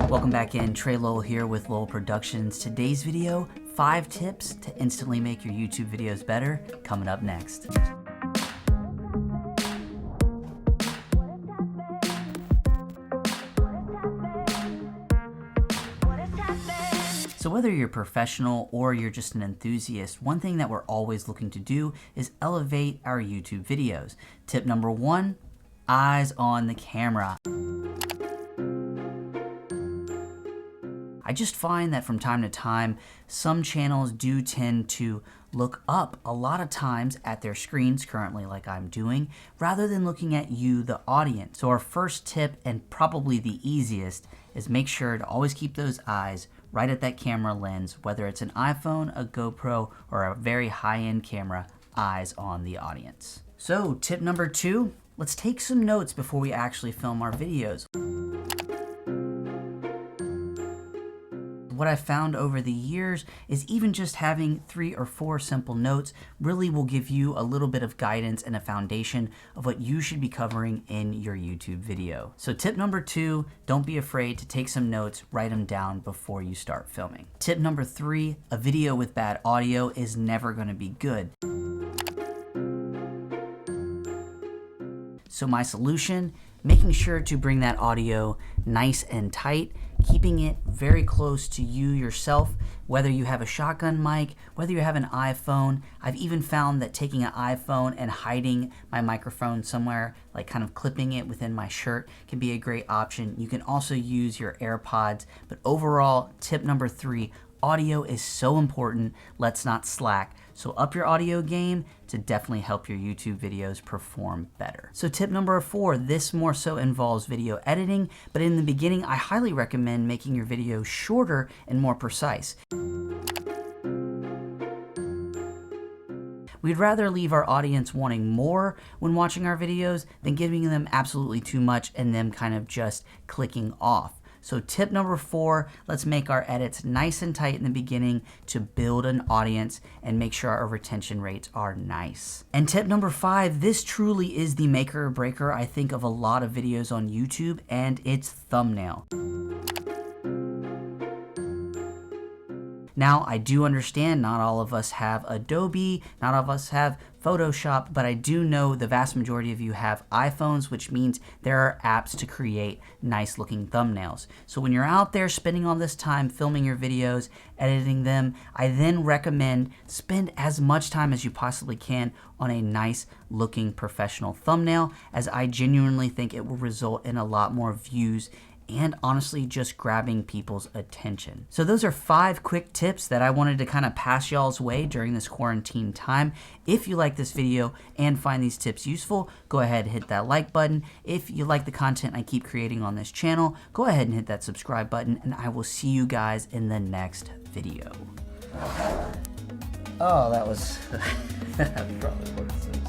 Welcome back in, Trey Lowell here with Lowell Productions. Today's video, 5 tips to instantly make your YouTube videos better, coming up next. So whether you're professional or you're just an enthusiast, one thing that we're always looking to do is elevate our YouTube videos. Tip number 1, eyes on the camera. I just find that from time to time, some channels do tend to look up a lot of times at their screens currently, like I'm doing, rather than looking at you, the audience. So our first tip, and probably the easiest, is make sure to always keep those eyes right at that camera lens, whether it's an iPhone, a GoPro, or a very high-end camera, eyes on the audience. So tip number 2, let's take some notes before we actually film our videos. What I found over the years is even just having 3 or 4 simple notes really will give you a little bit of guidance and a foundation of what you should be covering in your YouTube video. So tip number 2, don't be afraid to take some notes, write them down before you start filming. Tip number 3, a video with bad audio is never going to be good. So my solution, making sure to bring that audio nice and tight, keeping it very close to you yourself, whether you have a shotgun mic, whether you have an iPhone. I've even found that taking an iPhone and hiding my microphone somewhere, like kind of clipping it within my shirt, can be a great option. You can also use your AirPods, but overall, tip number 3, audio is so important. Let's not slack. So up your audio game to definitely help your YouTube videos perform better. So tip number 4, this more so involves video editing, but in the beginning, I highly recommend making your videos shorter and more precise. We'd rather leave our audience wanting more when watching our videos than giving them absolutely too much and them kind of just clicking off. So tip number 4, let's make our edits nice and tight in the beginning to build an audience and make sure our retention rates are nice. And tip number 5, this truly is the maker or breaker, I think, of a lot of videos on YouTube, and it's thumbnail. Now, I do understand not all of us have Adobe, not all of us have Photoshop, but I do know the vast majority of you have iPhones, which means there are apps to create nice looking thumbnails. So when you're out there spending all this time filming your videos, editing them, I then recommend spend as much time as you possibly can on a nice looking professional thumbnail, as I genuinely think it will result in a lot more views and honestly just grabbing people's attention. So those are 5 quick tips that I wanted to kind of pass y'all's way during this quarantine time. If you like this video and find these tips useful, go ahead and hit that like button. If you like the content I keep creating on this channel, go ahead and hit that subscribe button, and I will see you guys in the next video. Oh, that was probably what it says.